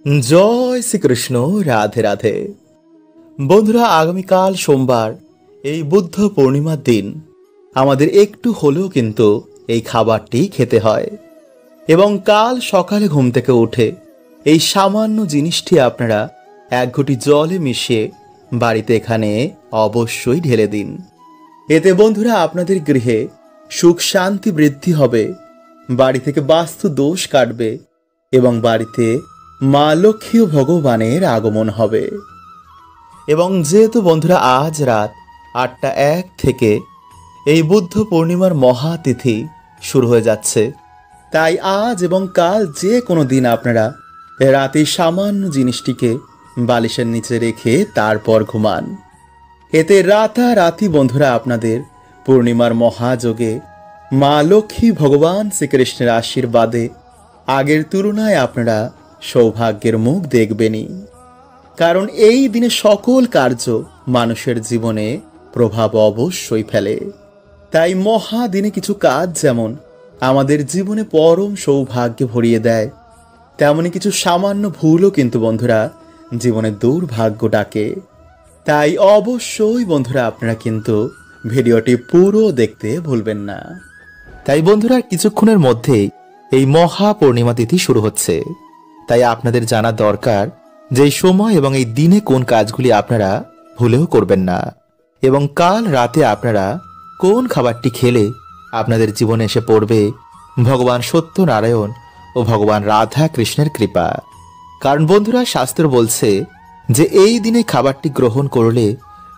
জয় শ্রীকৃষ্ণ। রাধে রাধে। বন্ধুরা, আগামীকাল সোমবার এই বুদ্ধ পূর্ণিমার দিন আমাদের একটু হলেও কিন্তু এই খাবারটি খেতে হয় এবং কাল সকালে ঘুম থেকে উঠে এই সামান্য জিনিসটি আপনারা এক ঘটি জলে মিশিয়ে বাড়িতে এখানে অবশ্যই ঢেলে দিন। এতে বন্ধুরা আপনাদের গৃহে সুখ শান্তি বৃদ্ধি হবে, বাড়ি থেকে বাস্তু দোষ কাটবে এবং বাড়িতে মা লক্ষ্মী ও ভগবানের আগমন হবে। এবং যেহেতু বন্ধুরা আজ রাত 8টা 1 থেকে এই বুদ্ধ পূর্ণিমার মহাতিথি শুরু হয়ে যাচ্ছে, তাই আজ এবং কাল যে কোনো দিন আপনারা রাতে সামান্য জিনিসটিকে বালিশের নিচে রেখে তারপর ঘুমান। এতে রাতারাতি বন্ধুরা আপনাদের পূর্ণিমার মহাযোগে মা লক্ষ্মী ভগবান শ্রীকৃষ্ণের আশীর্বাদে আগের তুলনায় আপনারা সৌভাগ্যের মুখ দেখবেনই। কারণ এই দিনে সকল কার্য মানুষের জীবনে প্রভাব অবশ্যই ফেলে। তাই মহাদিনে কিছু কাজ যেমন আমাদের জীবনে পরম সৌভাগ্য ভরিয়ে দেয়, তেমনি কিছু সামান্য ভুলও কিন্তু বন্ধুরা জীবনে দুর্ভাগ্য ডাকে। তাই অবশ্যই বন্ধুরা আপনারা কিন্তু ভিডিওটি পুরো দেখতে ভুলবেন না। তাই বন্ধুরা কিছুক্ষণের মধ্যেই এই মহা পূর্ণিমা তিথি শুরু হচ্ছে, তাই আপনাদের জানা দরকার যে এই সময় এবং এই দিনে কোন কাজগুলি আপনারা ভুলেও করবেন না এবং কাল রাতে আপনারা কোন খাবারটি খেলে আপনাদের জীবনে এসে পড়বে ভগবান সত্যনারায়ণ ও ভগবান রাধা কৃষ্ণের কৃপা। কারণ বন্ধুরা শাস্ত্র বলছে যে এই দিনে খাবারটি গ্রহণ করলে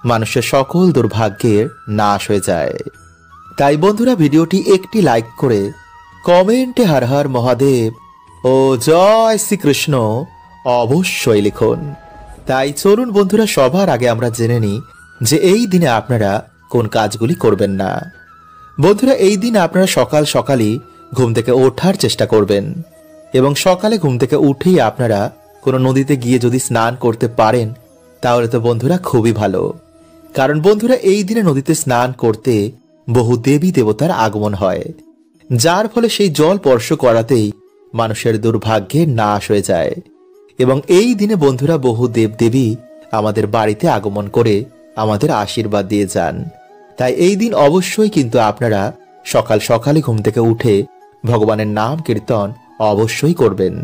মানুষের সকল দুর্ভাগ্যের নাশ হয়ে যায়। তাই বন্ধুরা ভিডিওটি একটি লাইক করে কমেন্টে হর হর মহাদেব ও জয় শ্রীকৃষ্ণ অবশ্যই লিখুন। তাই চলুন বন্ধুরা সবার আগে আমরা জেনে নিই যে এই দিনে আপনারা কোন কাজগুলি করবেন না। বন্ধুরা এই দিন আপনারা সকাল সকালই ঘুম থেকে ওঠার চেষ্টা করবেন এবং সকালে ঘুম থেকে উঠেই আপনারা কোনো নদীতে গিয়ে যদি স্নান করতে পারেন তাহলে তো বন্ধুরা খুবই ভালো। কারণ বন্ধুরা এই দিনে নদীতে স্নান করতে বহু দেবী দেবতার আগমন হয়, যার ফলে সেই জল স্পর্শ করাতেই মানুষের দুর্ভাগ্যের নাশ হয়ে যায়। এবং এই দিনে বন্ধুরা বহু দেবদেবী আমাদের বাড়িতে আগমন করে আমাদের আশীর্বাদ দিয়ে যান। তাই এই দিন অবশ্যই কিন্তু আপনারা সকাল সকালে ঘুম থেকে উঠে ভগবানের নাম কীর্তন অবশ্যই করবেন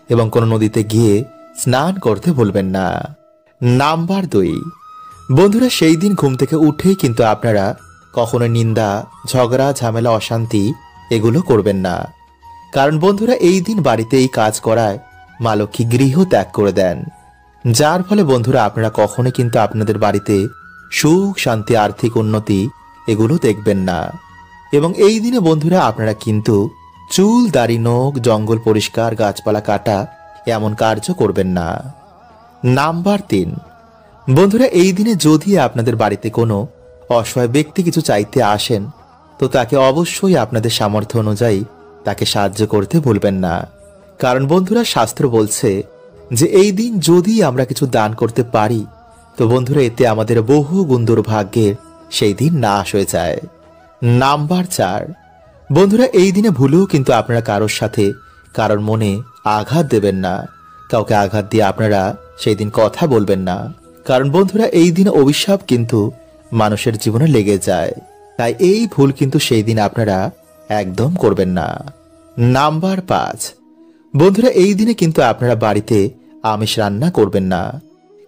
এবং কোনো নদীতে গিয়ে স্নান করতে ভুলবেন না। নাম্বার 2, বন্ধুরা সেই দিন ঘুম থেকে উঠেই কিন্তু আপনারা কখনো নিন্দা, ঝগড়া, ঝামেলা, অশান্তি এগুলো করবেন না। কারণ বন্ধুরা এই দিন বাড়িতে এই কাজ করায় মা লক্ষ্মী গৃহ ত্যাগ করে দেন, যার ফলে বন্ধুরা আপনারা কখনো কিন্তু আপনাদের বাড়িতে সুখ শান্তি, আর্থিক উন্নতি এগুলো দেখবেন না। এবং এই দিনে বন্ধুরা আপনারা কিন্তু চুল, দাড়ি, নখ, জঙ্গল পরিষ্কার, গাছপালা কাটা এমন কার্য করবেন না। নাম্বার 3, বন্ধুরা এই দিনে যদি আপনাদের বাড়িতে কোনো অসহায় ব্যক্তি কিছু চাইতে আসেন তো তাকে অবশ্যই আপনাদের সামর্থ্য অনুযায়ী তাকে সাহায্য করতে ভুলবেন না। কারণ বন্ধুরা শাস্ত্র বলছে যে এই দিন যদি আমরা কিছু দান করতে পারি তো বন্ধুরা এতে আমাদের বহু গুণ দুর্ভাগ্যের সেই দিন নাশ হয়ে যায়। নাম্বার 4, বন্ধুরা এই দিনে ভুলেও কিন্তু আপনারা কারোর সাথে কারোর মনে আঘাত দেবেন না। কাউকে আঘাত দিয়ে আপনারা সেই দিন কথা বলবেন না। কারণ বন্ধুরা এই দিনে অভিশাপ কিন্তু মানুষের জীবনে লেগে যায়, তাই এই ভুল কিন্তু সেই দিন আপনারা একদম করবেন না। নাম্বার 5, বন্ধুরা এই দিনে কিন্তু আপনারা বাড়িতে আমিষ রান্না করবেন না।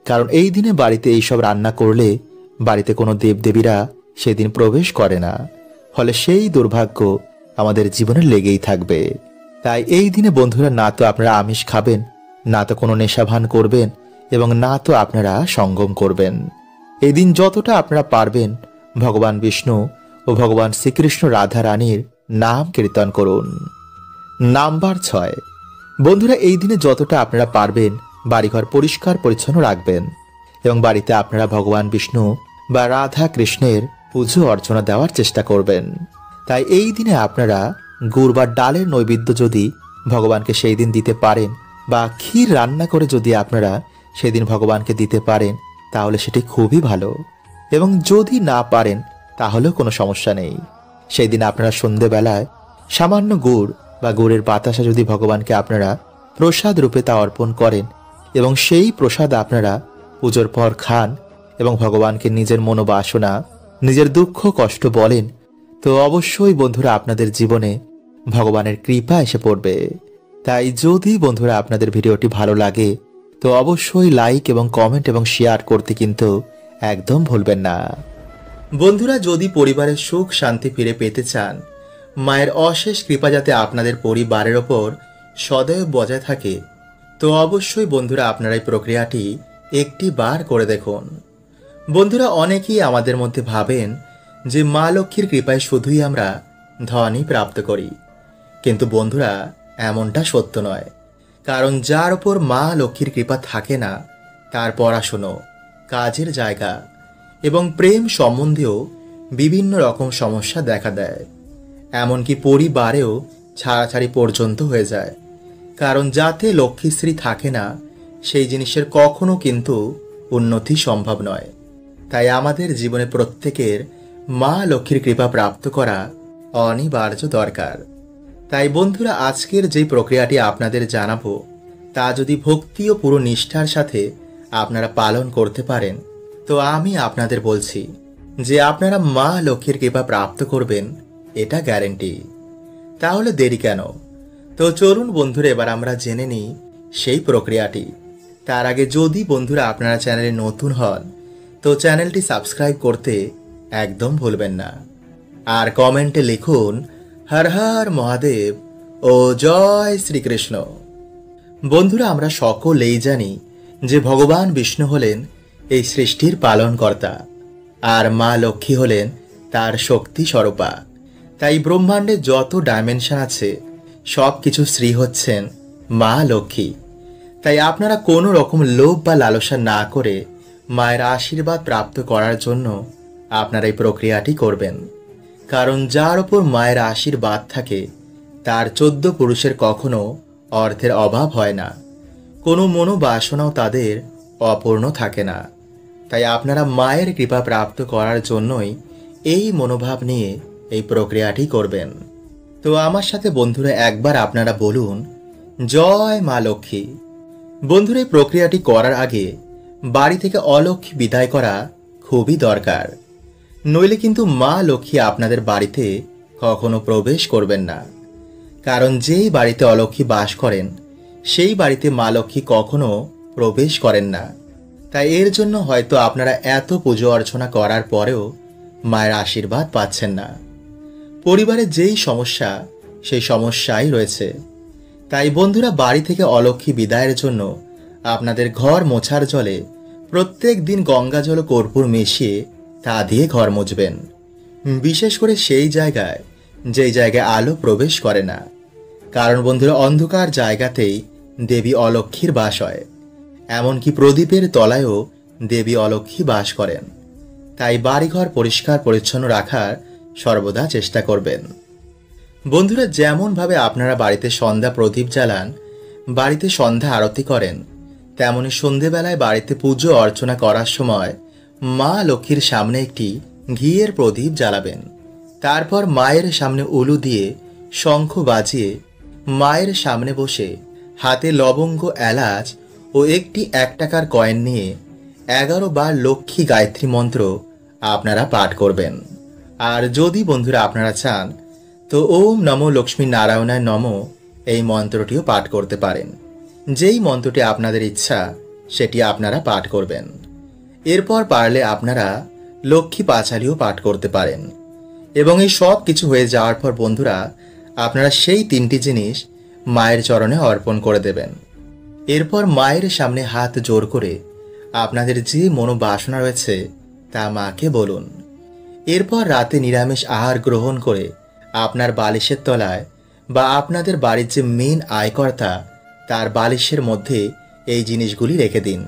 কারণ এই দিনে বাড়িতে এইসব রান্না করলে বাড়িতে কোনো দেবদেবীরা সেদিন প্রবেশ করে না, ফলে সেই দুর্ভাগ্য আমাদের জীবনে লেগেই থাকবে। তাই এই দিনে বন্ধুরা না তো আপনারা আমিষ খাবেন, না তো কোনো নেশাভান করবেন এবং না তো আপনারা সঙ্গম করবেন। এই দিন যতটা আপনারা পারবেন ভগবান বিষ্ণু ও ভগবান শ্রীকৃষ্ণ রাধা রানীর নাম কীর্তন করুন। নাম্বার 6, বন্ধুরা এই দিনে যতটা আপনারা পারবেন বাড়িঘর পরিষ্কার পরিচ্ছন্ন রাখবেন এবং বাড়িতে আপনারা ভগবান বিষ্ণু বা রাধা কৃষ্ণের পুজো অর্চনা দেওয়ার চেষ্টা করবেন। তাই এই দিনে আপনারা গুড় বা ডালের নৈবেদ্য যদি ভগবানকে সেই দিন দিতে পারেন বা ক্ষীর রান্না করে যদি আপনারা সেদিন ভগবানকে দিতে পারেন তাহলে সেটি খুবই ভালো। এবং যদি না পারেন তাহলেও কোনো সমস্যা নেই। সেই দিন আপনারা সন্ধেবেলায় সামান্য গুড় বা গুড়ের বাতাসা যদি ভগবানকে আপনারা প্রসাদ রূপে তা অর্পণ করেন এবং সেই প্রসাদ আপনারা পুজোর পর খান এবং ভগবানকে নিজের মনোবাসনা, নিজের দুঃখ কষ্ট বলেন, তো অবশ্যই বন্ধুরা আপনাদের জীবনে ভগবানের কৃপা এসে পড়বে। তাই যদি বন্ধুরা আপনাদের ভিডিওটি ভালো লাগে তো অবশ্যই লাইক এবং কমেন্ট এবং শেয়ার করতে কিন্তু একদম ভুলবেন না। বন্ধুরা, যদি পরিবারের সুখ শান্তি ফিরে পেতে চান, মায়ের অশেষ কৃপা যাতে আপনাদের পরিবারের ওপর সদয় বজায় থাকে, তো অবশ্যই বন্ধুরা আপনারা এই প্রক্রিয়াটি একটি বার করে দেখুন। বন্ধুরা, অনেকেই আমাদের মধ্যে ভাবেন যে মা লক্ষ্মীর কৃপায় শুধুই আমরা ধনই প্রাপ্ত করি, কিন্তু বন্ধুরা এমনটা সত্য নয়। কারণ যার ওপর মা লক্ষ্মীর কৃপা থাকে না, তার পড়াশুনো, কাজের জায়গা এবং প্রেম সম্বন্ধেও বিভিন্ন রকম সমস্যা দেখা দেয়। এমনকি পরিবারেও ছাড়াছাড়ি পর্যন্ত হয়ে যায়। কারণ যাতে লক্ষ্মীশ্রী থাকে না, সেই জিনিসের কখনো কিন্তু উন্নতি সম্ভব নয়। তাই আমাদের জীবনে প্রত্যেকের মা লক্ষ্মীর কৃপা প্রাপ্ত করা অনিবার্য দরকার। তাই বন্ধুরা, আজকের যে প্রক্রিয়াটি আপনাদের জানাবো, তা যদি ভক্তি ও পুরো নিষ্ঠার সাথে আপনারা পালন করতে পারেন, তো আমি আপনাদের বলছি যে আপনারা মা লক্ষ্মীর কৃপা প্রাপ্ত করবেন, এটা গ্যারেন্টি। তাহলে দেরি কেন? তো চলুন বন্ধুরা, এবার আমরা জেনে নিই সেই প্রক্রিয়াটি। তার আগে যদি বন্ধুরা আপনারা চ্যানেলে নতুন হন, তো চ্যানেলটি সাবস্ক্রাইব করতে একদম ভুলবেন না। আর কমেন্টে লিখুন হর হর মহাদেব ও জয় শ্রীকৃষ্ণ। বন্ধুরা, আমরা সকলেই জানি যে ভগবান বিষ্ণু হলেন এই সৃষ্টির পালনকর্তা, আর মা লক্ষ্মী হলেন তার শক্তি স্বরূপা। তাই ব্রহ্মাণ্ডে যত ডাইমেনশন আছে সব কিছু শ্রী হচ্ছেন মা লক্ষ্মী। তাই আপনারা কোনো রকম লোভ বা লালসা না করে মায়ের আশীর্বাদ প্রাপ্ত করার জন্য আপনারা এই প্রক্রিয়াটি করবেন। কারণ যার ওপর মায়ের আশীর্বাদ থাকে, তার 14 পুরুষের কখনো অর্থের অভাব হয় না, কোনো মনোবাসনাও তাদের অপূর্ণ থাকে না। তাই আপনারা মায়ের কৃপা প্রাপ্ত করার জন্যই এই মনোভাব নিয়ে এই প্রক্রিয়াটি করবেন। তো আমার সাথে বন্ধুরা একবার আপনারা বলুন জয় মা লক্ষ্মী। বন্ধুরা, এই প্রক্রিয়াটি করার আগে বাড়ি থেকে অলক্ষ্মী বিদায় করা খুবই দরকার, নইলে কিন্তু মা লক্ষ্মী আপনাদের বাড়িতে কখনো প্রবেশ করবেন না। কারণ যেই বাড়িতে অলক্ষ্মী বাস করেন, সেই বাড়িতে মা লক্ষ্মী কখনো প্রবেশ করেন না। তাই এর জন্য হয়তো আপনারা এত পুজো অর্চনা করার পরেও মায়ের আশীর্বাদ পাচ্ছেন না। পরিবারে যেই সমস্যা, সেই সমস্যাই রয়েছে। তাই বন্ধুরা, বাড়ি থেকে অলক্ষ্মী বিদায়ের জন্য আপনাদের ঘর মোছার জলে প্রত্যেক দিন গঙ্গা জল ও কর্পূর মিশিয়ে তা দিয়ে ঘর মুছবেন। বিশেষ করে সেই জায়গায় যেই জায়গায় আলো প্রবেশ করে না। কারণ বন্ধুরা, অন্ধকার জায়গাতেই দেবী অলক্ষ্মীর বাস হয়। এমনকি প্রদীপের তলায়ও দেবী অলক্ষ্মী বাস করেন। তাই বাড়িঘর পরিষ্কার পরিচ্ছন্ন রাখার সর্বদা চেষ্টা করবেন। বন্ধুরা, যেমনভাবে আপনারা বাড়িতে সন্ধ্যা প্রদীপ জ্বালান, বাড়িতে সন্ধ্যা আরতি করেন, তেমনি সন্ধেবেলায় বাড়িতে পুজো অর্চনা করার সময় মা লক্ষ্মীর সামনে একটি ঘিয়ের প্রদীপ জ্বালাবেন। তারপর মায়ের সামনে উলু দিয়ে শঙ্খ বাজিয়ে মায়ের সামনে বসে হাতে লবঙ্গ, এলাচ ও একটি 1 টাকার কয়েন নিয়ে 11 বার লক্ষ্মী গায়ত্রী মন্ত্র আপনারা পাঠ করবেন। আর যদি বন্ধুরা আপনারা চান, তো ওম নমো লক্ষ্মী নারায়ণায় নমো এই মন্ত্রটিও পাঠ করতে পারেন। যেই মন্ত্রটি আপনাদের ইচ্ছা সেটি আপনারা পাঠ করবেন। এরপর পারলে আপনারা লক্ষ্মী পাঁচালীও পাঠ করতে পারেন। এবং এই সব কিছু হয়ে যাওয়ার পর বন্ধুরা, আপনারা সেই 3টি জিনিস মায়ের চরণে অর্পণ করে দেবেন। এরপর মায়ের সামনে হাত জোর করে আপনাদের যে মনোবাসনা রয়েছে তা মাকে বলুন। এরপর রাতে নিরামিষ আহার গ্রহণ করে আপনার বালিশের তলায় বা আপনাদের বাড়ির যে মেন আয়কর্তা, তার বালিশের মধ্যে এই জিনিসগুলি রেখে দিন।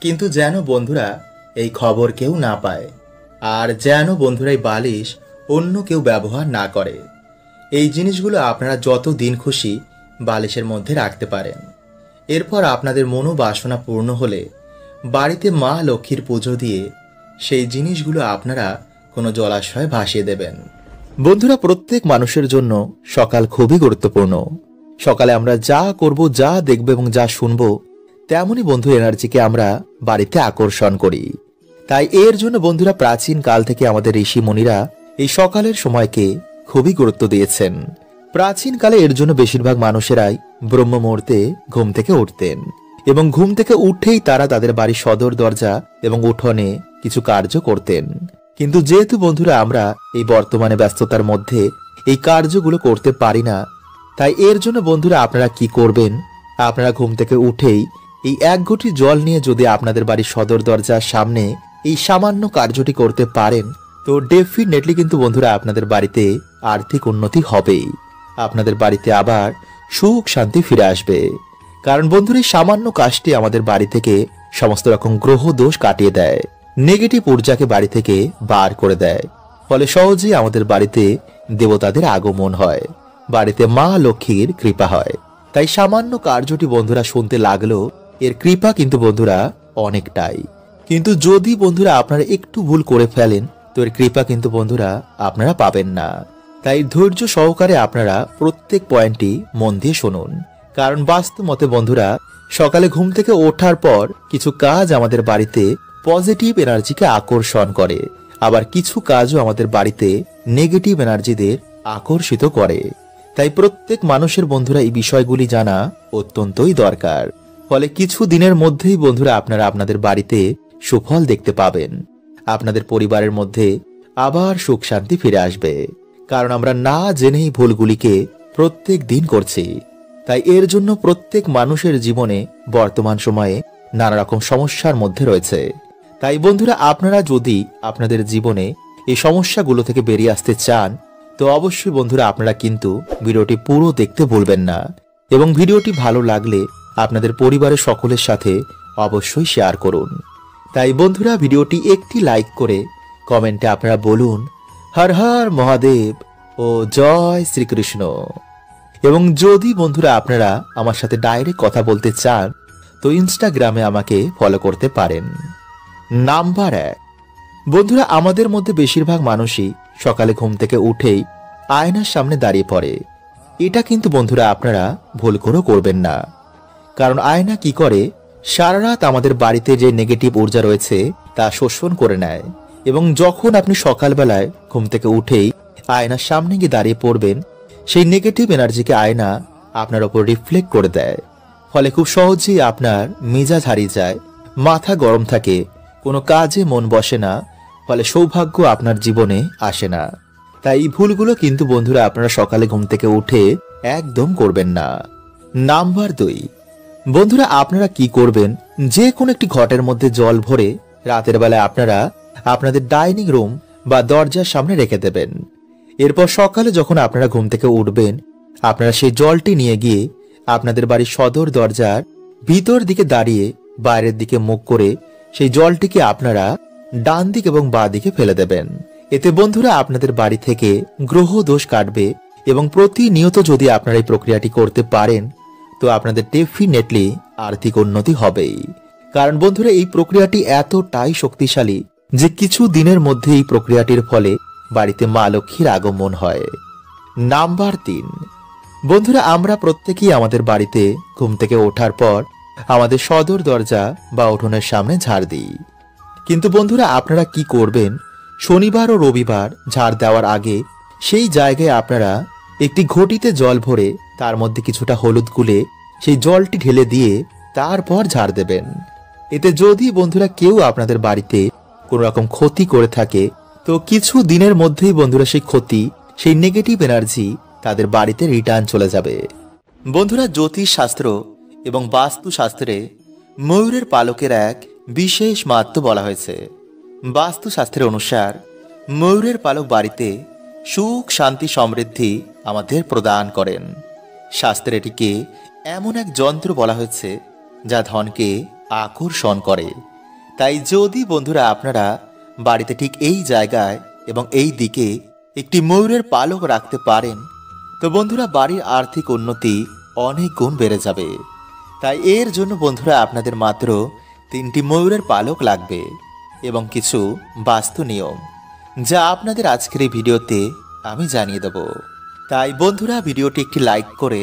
কিন্তু যেন বন্ধুরা এই খবর কেউ না পায়, আর যেন বন্ধুরা এই বালিশ অন্য কেউ ব্যবহার না করে। এই জিনিসগুলো আপনারা যত দিন খুশি বালিশের মধ্যে রাখতে পারেন। এরপর আপনাদের মনোবাসনা পূর্ণ হলে বাড়িতে মা লক্ষ্মীর পুজো দিয়ে সেই জিনিসগুলো আপনারা কোনো জলাশয়ে ভাসিয়ে দেবেন। বন্ধুরা, প্রত্যেক মানুষের জন্য সকাল খুবই গুরুত্বপূর্ণ। সকালে আমরা যা করব, যা দেখব এবং যা শুনব, তেমনই বন্ধু এনার্জিকে আমরা বাড়িতে আকর্ষণ করি। তাই এর জন্য বন্ধুরা প্রাচীন কাল থেকে আমাদের ঋষি মুনিরা এই সকালের সময়কে খুবই গুরুত্ব দিয়েছেন। প্রাচীন কালে এর জন্য বেশিরভাগ মানুষেরাই ব্রহ্ম মুহূর্তে ঘুম থেকে উঠতেন এবং ঘুম থেকে উঠেই তারা তাদের বাড়ির সদর দরজা এবং উঠোনে কিছু কার্য করতেন। কিন্তু যেহেতু বন্ধুরা আমরা এই বর্তমানে ব্যস্ততার মধ্যে এই কার্যগুলো করতে পারি না, তাই এর জন্য বন্ধুরা আপনারা কি করবেন, আপনারা ঘুম থেকে উঠেই এই এক ঘটি জল নিয়ে যদি আপনাদের বাড়ির সদর দরজার সামনে এই সামান্য কার্যটি করতে পারেন, তো ডেফিনেটলি কিন্তু বন্ধুরা আপনাদের বাড়িতে আর্থিক উন্নতি হবেই। আপনাদের বাড়িতে আবার সুখ শান্তি ফিরে আসবে। কারণ বন্ধুরা এই সামান্য কাজটি আমাদের বাড়ি থেকে সমস্ত রকম গ্রহ দোষ কাটিয়ে দেয়, নেগেটিভ ঊর্জাকে বাড়ি থেকে বার করে দেয়। ফলে সহজেই আমাদের বাড়িতে দেবতাদের আগমন হয়, বাড়িতে মা লক্ষ্মীর কৃপা হয়। তাই সামান্য কার্যটি বন্ধুরা শুনতে লাগলো, এর কৃপা কিন্তু বন্ধুরা অনেকটাই। কিন্তু যদি বন্ধুরা আপনারা একটু ভুল করে ফেলেন, তো এর কৃপা কিন্তু বন্ধুরা আপনারা পাবেন না। তাই ধৈর্য সহকারে আপনারা প্রত্যেক পয়েন্টটি মন দিয়ে শুনুন। কারণ বাস্তব মতে বন্ধুরা সকালে ঘুম থেকে ওঠার পর কিছু কাজ আমাদের বাড়িতে পজিটিভ এনার্জিকে আকর্ষণ করে, আবার কিছু কাজও আমাদের বাড়িতে নেগেটিভ এনার্জিদের আকর্ষিত করে। তাই প্রত্যেক মানুষের বন্ধুরা এই বিষয়গুলি জানা অত্যন্তই দরকার। ফলে কিছু দিনের মধ্যেই বন্ধুরা আপনারা আপনাদের বাড়িতে সুফল দেখতে পাবেন। আপনাদের পরিবারের মধ্যে আবার সুখ শান্তি ফিরে আসবে। কারণ আমরা না জেনেই ভুলগুলিকে প্রত্যেক দিন করছি। তাই এর জন্য প্রত্যেক মানুষের জীবনে বর্তমান সময়ে নানা রকম সমস্যার মধ্যে রয়েছে। তাই বন্ধুরা আপনারা যদি আপনাদের জীবনে এই সমস্যাগুলো থেকে বেরিয়ে আসতে চান, তো অবশ্যই বন্ধুরা আপনারা কিন্তু ভিডিওটি পুরো দেখতে ভুলবেন না। এবং ভিডিওটি ভালো লাগলে আপনাদের পরিবারের সকলের সাথে অবশ্যই শেয়ার করুন। তাই বন্ধুরা ভিডিওটি একটি লাইক করে কমেন্টে আপনারা বলুন হর হর মহাদেব ও জয় শ্রীকৃষ্ণ। এবং যদি বন্ধুরা আপনারা আমার সাথে ডাইরেক্ট কথা বলতে চান, তো ইনস্টাগ্রামে আমাকে ফলো করতে পারেন। নাম্বার 1, বন্ধুরা আমাদের মধ্যে বেশিরভাগ মানুষই সকালে ঘুম থেকে উঠেই আয়নার সামনে দাঁড়িয়ে পড়ে। এটা কিন্তু বন্ধুরা আপনারা ভুল করে করবেন না। কারণ আয়না কি করে, সারা রাত আমাদের বাড়িতে যে নেগেটিভ ঊর্জা রয়েছে তা শোষণ করে নেয়। এবং যখন আপনি সকালবেলায় ঘুম থেকে উঠেই আয়নার সামনে গিয়ে দাঁড়িয়ে পড়বেন, সেই নেগেটিভ এনার্জিকে আয়না আপনার ওপর রিফ্লেক্ট করে দেয়। ফলে খুব সহজেই আপনার মেজাজ হারিয়ে যায়, মাথা গরম থাকে, কোনো কাজে মন বসে না, ফলে সৌভাগ্য আপনার জীবনে আসে না। তাই এই ভুলগুলো কিন্তু বন্ধুরা আপনারা সকালে ঘুম থেকে উঠে একদম করবেন না। নাম্বার 2, বন্ধুরা আপনারা কি করবেন, যে কোনো একটি ঘটের মধ্যে জল ভরে রাতের বেলায় আপনারা আপনাদের ডাইনিং রুম বা দরজার সামনে রেখে দেবেন। এরপর সকালে যখন আপনারা ঘুম থেকে উঠবেন, আপনারা সেই জলটি নিয়ে গিয়ে আপনাদের বাড়ির সদর দরজার ভিতর দিকে দাঁড়িয়ে বাইরের দিকে মুখ করে সেই জলটিকে আপনারা ডান দিক এবং বাঁ দিকে ফেলে দেবেন। এতে বন্ধুরা আপনাদের বাড়ি থেকে গ্রহ দোষ কাটবে। এবং প্রতিনিয়ত যদি আপনারা এই প্রক্রিয়াটি করতে পারেন, তো আপনাদের ডেফিনেটলি আর্থিক উন্নতি হবেই। কারণ বন্ধুরা এই প্রক্রিয়াটি এতটাই শক্তিশালী যে কিছু দিনের মধ্যে এই প্রক্রিয়াটির ফলে বাড়িতে মা লক্ষ্মীর আগমন হয়। নাম্বার 3, বন্ধুরা আমরা প্রত্যেকেই আমাদের বাড়িতে ঘুম থেকে ওঠার পর আমাদের সদর দরজা বা উঠোনের সামনে ঝাড় দিই। কিন্তু বন্ধুরা আপনারা কি করবেন, শনিবার ও রবিবার ঝাড় দেওয়ার আগে সেই জায়গায় আপনারা একটি ঘটিতে জল ভরে তার মধ্যে কিছুটা হলুদ গুলে সেই জলটি ঢেলে দিয়ে তারপর ঝাড় দেবেন। এতে যদি বন্ধুরা কেউ আপনাদের বাড়িতে কোনো রকম ক্ষতি করে থাকে, তো কিছু দিনের মধ্যেই বন্ধুরা সেই ক্ষতি, সেই নেগেটিভ এনার্জি তাদের বাড়িতে রিটার্ন চলে যাবে। বন্ধুরা জ্যোতিষ শাস্ত্র এবং বাস্তু শাস্ত্রে ময়ূরের পালকের এক বিশেষ মাহাত্ম্য বলা হয়েছে। বাস্তু শাস্ত্রের অনুসার ময়ূরের পালক বাড়িতে সুখ শান্তি সমৃদ্ধি আমাদের প্রদান করেন। শাস্ত্রে এটিকে এমন এক যন্ত্র বলা হয়েছে যা ধনকে আকর্ষণ করে। তাই যদি বন্ধুরা আপনারা বাড়িতে ঠিক এই জায়গায় এবং এই দিকে একটি ময়ূরের পালক রাখতে পারেন, তো বন্ধুরা বাড়ির আর্থিক উন্নতি অনেক গুণ বেড়ে যাবে। তাই এর জন্য বন্ধুরা আপনাদের মাত্র 3টি ময়ূরের পালক লাগবে এবং কিছু বাস্তু নিয়ম, যা আপনাদের আজকের এই ভিডিওতে আমি জানিয়ে দেব। তাই বন্ধুরা ভিডিওটি একটি লাইক করে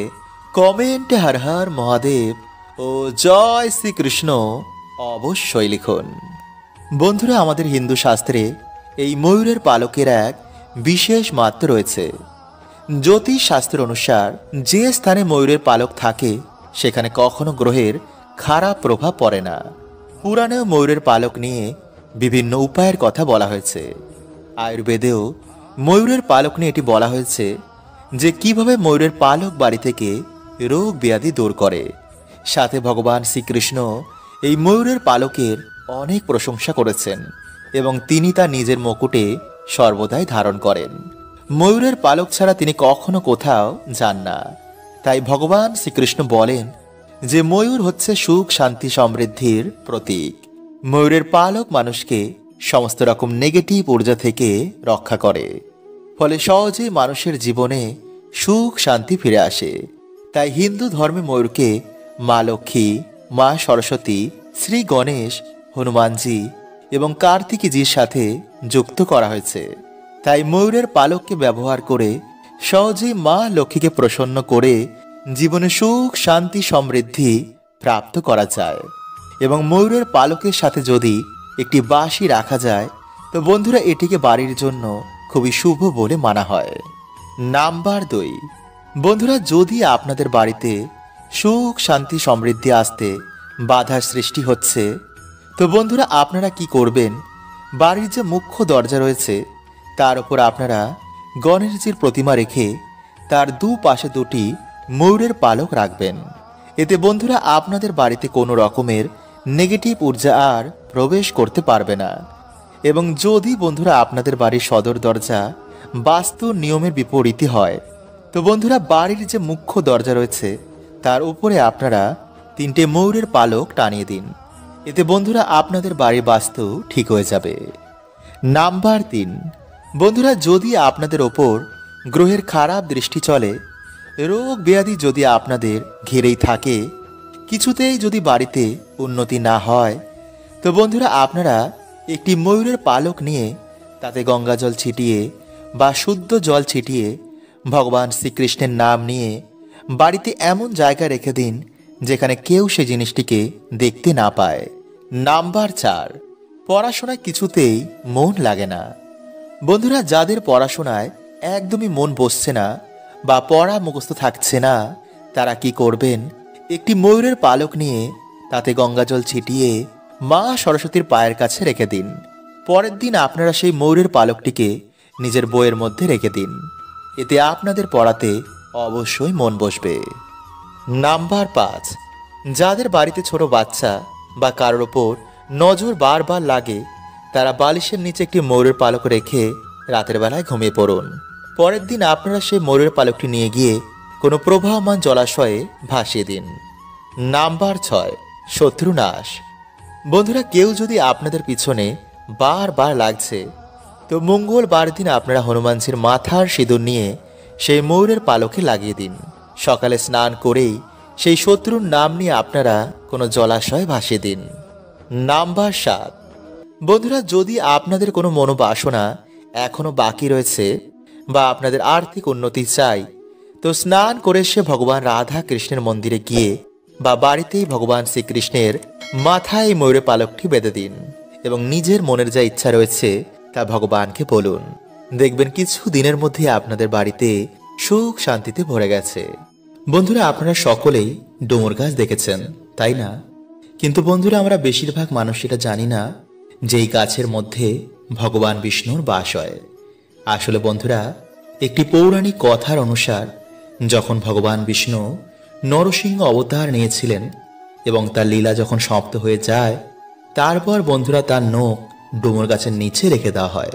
কমেন্টে হর হর মহাদেব ও জয় শ্রীকৃষ্ণ অবশ্যই লিখুন। বন্ধুরা, আমাদের হিন্দু শাস্ত্রে এই ময়ূরের পালকের এক বিশেষ মাহাত্ম্য রয়েছে। জ্যোতিষ শাস্ত্র অনুসার যে স্থানে ময়ূরের পালক থাকে সেখানে কখনো গ্রহের খারাপ প্রভাব পড়ে না। পুরাণেও ময়ূরের পালক নিয়ে বিভিন্ন উপায়ের কথা বলা হয়েছে। আয়ুর্বেদেও ময়ূরের পালক নিয়ে এটি বলা হয়েছে যে কিভাবে ময়ূরের পালক বাড়ি থেকে রোগ ব্যাধি দূর করে। সাথে ভগবান শ্রীকৃষ্ণ এই ময়ূরের পালকের অনেক প্রশংসা করেছেন এবং তিনি তা নিজের মুকুটে সর্বদাই ধারণ করেন। ময়ূরের পালক ছাড়া তিনি কখনো কোথাও যান না। তাই ভগবান শ্রীকৃষ্ণ বলেন যে ময়ূর হচ্ছে সুখ শান্তি সমৃদ্ধির প্রতীক। ময়ূরের পালক মানুষকে সমস্ত রকম নেগেটিভ ঊর্জা থেকে রক্ষা করে, ফলে সহজেই মানুষের জীবনে সুখ শান্তি ফিরে আসে। তাই হিন্দু ধর্মে ময়ূরকে মা লক্ষ্মী, মা সরস্বতী, শ্রী গণেশ, হনুমানজি এবং কার্তিকীজির সাথে যুক্ত করা হয়েছে। তাই ময়ূরের পালককে ব্যবহার করে সহজেই মা লক্ষ্মীকে প্রসন্ন করে জীবনে সুখ শান্তি সমৃদ্ধি প্রাপ্ত করা যায়। এবং ময়ূরের পালকের সাথে যদি একটি বাঁশি রাখা যায় তো বন্ধুরা এটিকে বাড়ির জন্য খুবই শুভ বলে মানা হয়। নাম্বার 2, বন্ধুরা, যদি আপনাদের বাড়িতে সুখ শান্তি সমৃদ্ধি আসতে বাধার সৃষ্টি হচ্ছে তো বন্ধুরা আপনারা কি করবেন, বাড়ির যে মুখ্য দরজা রয়েছে তার উপর আপনারা গণেশজির প্রতিমা রেখে তার দুপাশে দুটি ময়ূরের পালক রাখবেন। এতে বন্ধুরা আপনাদের বাড়িতে কোনো রকমের নেগেটিভ ঊর্জা আর প্রবেশ করতে পারবে না। এবং যদি বন্ধুরা আপনাদের বাড়ির সদর দরজা বাস্তু নিয়মের বিপরীতে হয় তো বন্ধুরা বাড়ির যে মুখ্য দরজা রয়েছে তার উপরে আপনারা 3টে ময়ূরের পালক টানিয়ে দিন। এতে বন্ধুরা আপনাদের বাড়ির বাস্তু ঠিক হয়ে যাবে। নাম্বার 3, বন্ধুরা, যদি আপনাদের ওপর গ্রহের খারাপ দৃষ্টি চলে, রোগ ব্যাধি যদি আপনাদের ঘিরেই থাকে, কিছুতেই যদি বাড়িতে উন্নতি না হয় তো বন্ধুরা আপনারা একটি ময়ূরের পালক নিয়ে তাতে গঙ্গা জল ছিটিয়ে বা শুদ্ধ জল ছিটিয়ে ভগবান শ্রীকৃষ্ণের নাম নিয়ে বাড়িতে এমন জায়গায় রেখে দিন যেখানে কেউ সে জিনিসটিকে দেখতে না পায়। নাম্বার 4, পড়াশোনায় কিছুতেই মন লাগে না। বন্ধুরা, যাদের পড়াশোনায় একদমই মন বসছে না বা পড়া মুখস্থ থাকছে না তারা কি করবেন, একটি ময়ূরের পালক নিয়ে তাতে গঙ্গাজল ছিটিয়ে মা সরস্বতীর পায়ের কাছে রেখে দিন। পরের দিন আপনারা সেই ময়ূরের পালকটিকে নিজের বইয়ের মধ্যে রেখে দিন। এতে আপনাদের পড়াতে অবশ্যই মন বসবে। নাম্বার 5, যাদের বাড়িতে ছোট বাচ্চা বা কারোর ওপর নজর বারবার লাগে তারা বালিশের নিচে একটি ময়ূরের পালক রেখে রাতের বেলায় ঘুমিয়ে পড়ুন। পরের দিন আপনারা সেই ময়ূরের পালকটি নিয়ে গিয়ে কোনো প্রবাহমান জলাশয়ে ভাসিয়ে দিন। নাম্বার 6, শত্রু নাশ। বন্ধুরা, কেউ যদি আপনাদের পিছনে বারবার লাগছে তো মঙ্গলবার দিন আপনারা হনুমানজির মাথার সিঁদুর নিয়ে সেই ময়ূরের পালকে লাগিয়ে দিন। সকালে স্নান করেই সেই শত্রুর নাম নিয়ে আপনারা কোনো জলাশয়ে ভাসিয়ে দিন। নাম্বার 7, বন্ধুরা, যদি আপনাদের কোনো মনোবাসনা এখনো বাকি রয়েছে বা আপনাদের আর্থিক উন্নতি চাই তো স্নান করে সে ভগবান রাধা কৃষ্ণের মন্দিরে গিয়ে বা বাড়িতেই ভগবান শ্রীকৃষ্ণের মাথায় ময়ূরের পালকটি বেঁধে দিন এবং নিজের মনের যা ইচ্ছা রয়েছে তা ভগবানকে বলুন। দেখবেন কিছু দিনের মধ্যে আপনাদের বাড়িতে সুখ শান্তিতে ভরে গেছে। বন্ধুরা, আপনারা সকলেই ডুমুর গাছ দেখেছেন, তাই না? কিন্তু বন্ধুরা আমরা বেশিরভাগ মানুষ এটা জানি না যে এই গাছের মধ্যে ভগবান বিষ্ণুর বাস হয়। আসলে বন্ধুরা, একটি পৌরাণিক কথার অনুসার যখন ভগবান বিষ্ণু নরসিংহ অবতার নিয়েছিলেন এবং তার লীলা যখন সমাপ্ত হয়ে যায় তারপর বন্ধুরা তার নখ ডুমুর গাছের নিচে রেখে দেওয়া হয়।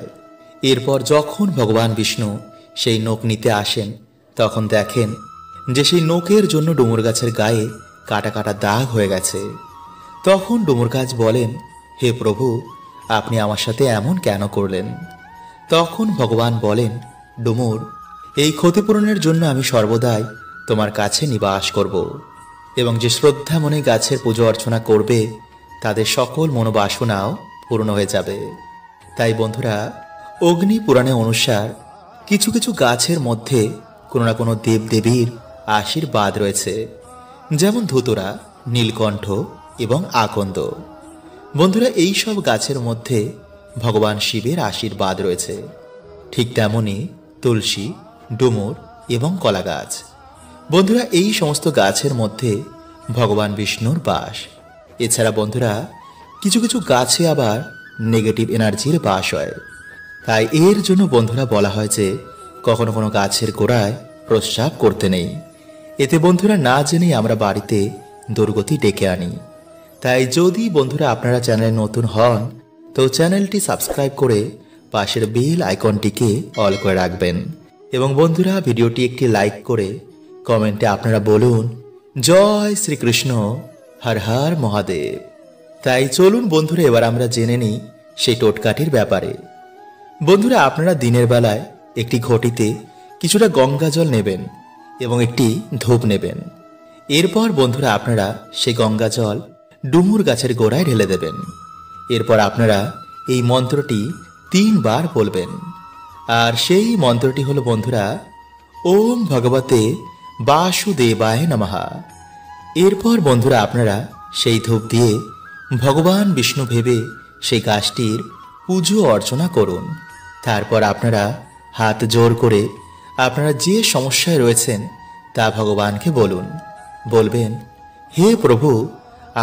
এরপর যখন ভগবান বিষ্ণু সেই নখ নিতে আসেন তখন দেখেন যে সেই নখের জন্য ডুমুর গাছের গায়ে কাটা কাটা দাগ হয়ে গেছে। তখন ডুমুর গাছ বলেন, হে প্রভু, আপনি আমার সাথে এমন কেন করলেন? তখন ভগবান বলেন, ডুমুর, এই ক্ষতিপূরণের জন্য আমি সর্বদাই তোমার কাছে নিবাস করব এবং যে শ্রদ্ধা মনে গাছের পুজো অর্চনা করবে তাদের সকল মনোবাসনাও পূর্ণ হয়ে যাবে। তাই বন্ধুরা, অগ্নি পুরাণে অনুসার কিছু কিছু গাছের মধ্যে কোনো না কোনো দেবদেবীর আশীর্বাদ রয়েছে। যেমন ধুতরা, নীলকণ্ঠ এবং আকন্দ। বন্ধুরা, এই সব গাছের মধ্যে ভগবান শিবের আশীর্বাদ রয়েছে। ঠিক তেমনি তুলসী, ডুমুর এবং কলা গাছ। বন্ধুরা, এই সমস্ত গাছের মধ্যে ভগবান বিষ্ণুর বাস। এছাড়া বন্ধুরা, কিছু কিছু গাছে আবার নেগেটিভ এনার্জির বাস হয়। তাই এর জন্য বন্ধুরা বলা হয় যে কখনো কোনো গাছের গোড়ায় প্রস্রাব করতে নেই। এতে বন্ধুরা না জেনেই আমরা বাড়িতে দুর্গতি ডেকে আনি। তাই যদি বন্ধুরা আপনারা চ্যানেলে নতুন হন তো চ্যানেলটি সাবস্ক্রাইব করে পাশের বেল আইকনটিকে অল করে রাখবেন। এবং বন্ধুরা, ভিডিওটি একটি লাইক করে কমেন্টে আপনারা বলুন জয় শ্রীকৃষ্ণ, হর হর মহাদেব। তাই চলুন বন্ধুরা, এবার আমরা জেনে নিই সেই টোটকাটির ব্যাপারে। বন্ধুরা, আপনারা দিনের বেলায় একটি ঘটিতে কিছুটা গঙ্গা জল নেবেন এবং একটি ধূপ নেবেন। এরপর বন্ধুরা আপনারা সেই গঙ্গা জল ডুমুর গাছের গোড়ায় ঢেলে দেবেন। এরপর আপনারা এই মন্ত্রটি 3 বার বলবেন। আর সেই মন্ত্রটি হলো বন্ধুরা ওম ভগবতে বাসুদেবায় নমঃ। এরপর বন্ধুরা আপনারা সেই ধূপ দিয়ে ভগবান বিষ্ণু ভেবে সেই গাছটির পুজো অর্চনা করুন। তারপর আপনারা হাত জোর করে আপনারা যে সমস্যায় রয়েছেন তা ভগবানকে বলুন। বলবেন, হে প্রভু,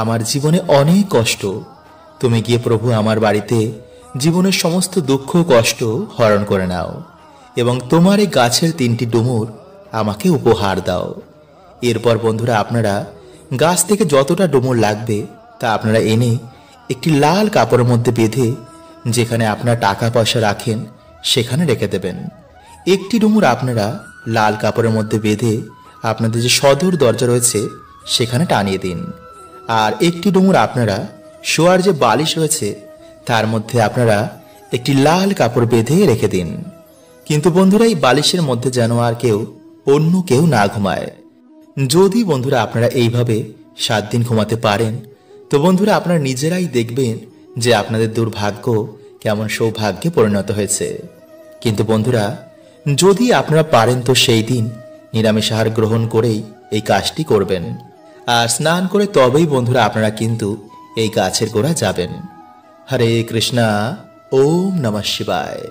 আমার জীবনে অনেক কষ্ট, তুমি গিয়ে প্রভু আমার বাড়িতে জীবনের সমস্ত দুঃখ কষ্ট হরণ করে নাও এবং তোমার এই গাছের 3টি ডুমুর আমাকে উপহার দাও। এরপর বন্ধুরা আপনারা গাছ থেকে যতটা ডুমুর লাগবে তা আপনারা এনে একটি লাল কাপড়ের মধ্যে বেঁধে যেখানে আপনারা টাকা পয়সা রাখেন সেখানে রেখে দেবেন। একটি ডুমুর আপনারা লাল কাপড়ের মধ্যে বেঁধে আপনাদের যে সদর দরজা রয়েছে সেখানে টানিয়ে দিন। আর একটি ডুমুর আপনারা শোয়ার যে বালিশ রয়েছে তার মধ্যে আপনারা একটি লাল কাপড় বেঁধে রেখে দিন। কিন্তু বন্ধুরা, এই বালিশের মধ্যে যেন আর অন্য কেউ না ঘুমায়। যদি বন্ধুরা আপনারা এইভাবে 7 দিন ঘুমাতে পারেন তো বন্ধুরা আপনারা নিজেরাই দেখবেন যে আপনাদের দুর্ভাগ্য কেমন সৌভাগ্যে পরিণত হয়েছে। কিন্তু বন্ধুরা, যদি আপনারা পারেন তো সেই দিন নিরামিষ আহার গ্রহণ করেই এই কাজটি করবেন। আর স্নান করে তবেই বন্ধুরা আপনারা কিন্তু এই গাছের গোড়া যাবেন। হরে কৃষ্ণা, ওম নমঃ শিবায়।